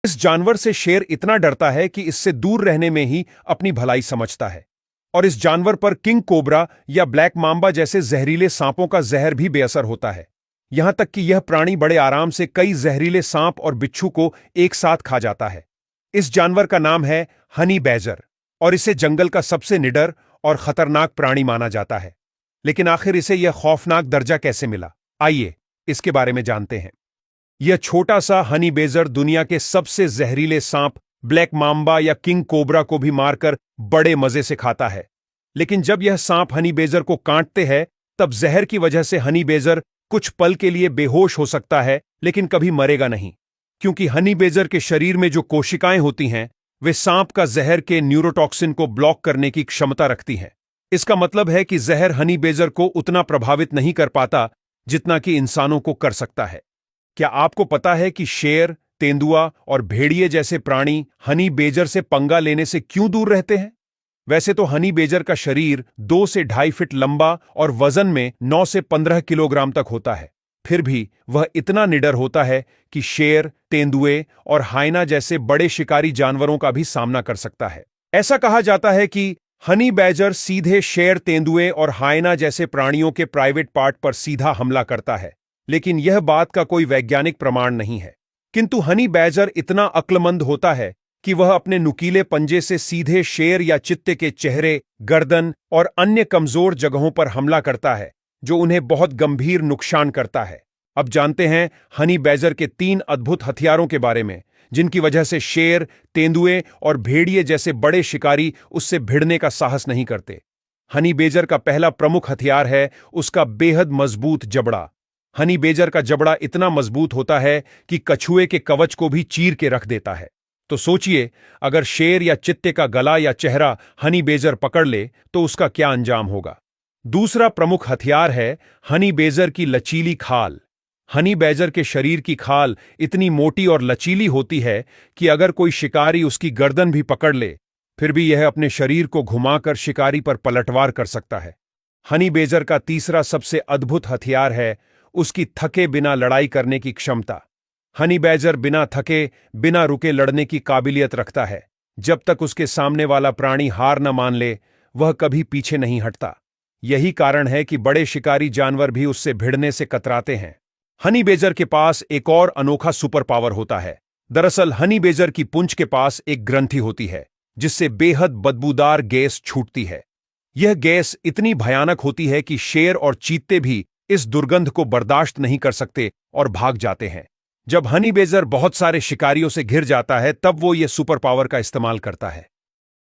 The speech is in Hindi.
इस जानवर से शेर इतना डरता है कि इससे दूर रहने में ही अपनी भलाई समझता है। और इस जानवर पर किंग कोबरा या ब्लैक मांबा जैसे जहरीले सांपों का जहर भी बेअसर होता है। यहां तक कि यह प्राणी बड़े आराम से कई जहरीले सांप और बिच्छू को एक साथ खा जाता है। इस जानवर का नाम है हनी बैजर और इसे जंगल का सबसे निडर और खतरनाक प्राणी माना जाता है। लेकिन आखिर इसे यह खौफनाक दर्जा कैसे मिला, आइए इसके बारे में जानते हैं। यह छोटा सा हनी बेजर दुनिया के सबसे जहरीले सांप ब्लैक मांबा या किंग कोबरा को भी मारकर बड़े मजे से खाता है। लेकिन जब यह सांप हनी बेजर को काटते हैं, तब जहर की वजह से हनी बेजर कुछ पल के लिए बेहोश हो सकता है, लेकिन कभी मरेगा नहीं, क्योंकि हनी बेजर के शरीर में जो कोशिकाएं होती हैं वे सांप का जहर के न्यूरोटॉक्सिन को ब्लॉक करने की क्षमता रखती हैं। इसका मतलब है कि जहर हनी बेजर को उतना प्रभावित नहीं कर पाता जितना कि इंसानों को कर सकता है। क्या आपको पता है कि शेर, तेंदुआ और भेड़िए जैसे प्राणी हनी बेजर से पंगा लेने से क्यों दूर रहते हैं? वैसे तो हनी बेजर का शरीर 2 से 2.5 फीट लंबा और वजन में 9 से 15 किलोग्राम तक होता है। फिर भी वह इतना निडर होता है कि शेर, तेंदुए और हाइना जैसे बड़े शिकारी जानवरों का भी सामना कर सकता है। ऐसा कहा जाता है कि हनी बैजर सीधे शेर, तेंदुए और हाइना जैसे प्राणियों के प्राइवेट पार्ट पर सीधा हमला करता है, लेकिन यह बात का कोई वैज्ञानिक प्रमाण नहीं है। किंतु हनी बैजर इतना अक्लमंद होता है कि वह अपने नुकीले पंजे से सीधे शेर या चित्ते के चेहरे, गर्दन और अन्य कमजोर जगहों पर हमला करता है, जो उन्हें बहुत गंभीर नुकसान करता है। अब जानते हैं हनी बैजर के 3 अद्भुत हथियारों के बारे में, जिनकी वजह से शेर, तेंदुए और भेड़िए जैसे बड़े शिकारी उससे भिड़ने का साहस नहीं करते। हनी बेजर का पहला प्रमुख हथियार है उसका बेहद मजबूत जबड़ा। हनी बेजर का जबड़ा इतना मजबूत होता है कि कछुए के कवच को भी चीर के रख देता है। तो सोचिए, अगर शेर या चित्ते का गला या चेहरा हनी बेजर पकड़ ले तो उसका क्या अंजाम होगा। दूसरा प्रमुख हथियार है हनी बेजर की लचीली खाल। हनी बैजर के शरीर की खाल इतनी मोटी और लचीली होती है कि अगर कोई शिकारी उसकी गर्दन भी पकड़ ले, फिर भी यह अपने शरीर को घुमाकर शिकारी पर पलटवार कर सकता है। हनी बेजर का तीसरा सबसे अद्भुत हथियार है उसकी थके बिना लड़ाई करने की क्षमता। हनी बैजर बिना थके, बिना रुके लड़ने की काबिलियत रखता है। जब तक उसके सामने वाला प्राणी हार न मान ले, वह कभी पीछे नहीं हटता। यही कारण है कि बड़े शिकारी जानवर भी उससे भिड़ने से कतराते हैं। हनी बेजर के पास एक और अनोखा सुपर पावर होता है। दरअसल हनी बेजर की पूंछ के पास एक ग्रंथि होती है, जिससे बेहद बदबूदार गैस छूटती है। यह गैस इतनी भयानक होती है कि शेर और चीते भी इस दुर्गंध को बर्दाश्त नहीं कर सकते और भाग जाते हैं। जब हनी बेजर बहुत सारे शिकारियों से घिर जाता है, तब वो ये सुपर पावर का इस्तेमाल करता है।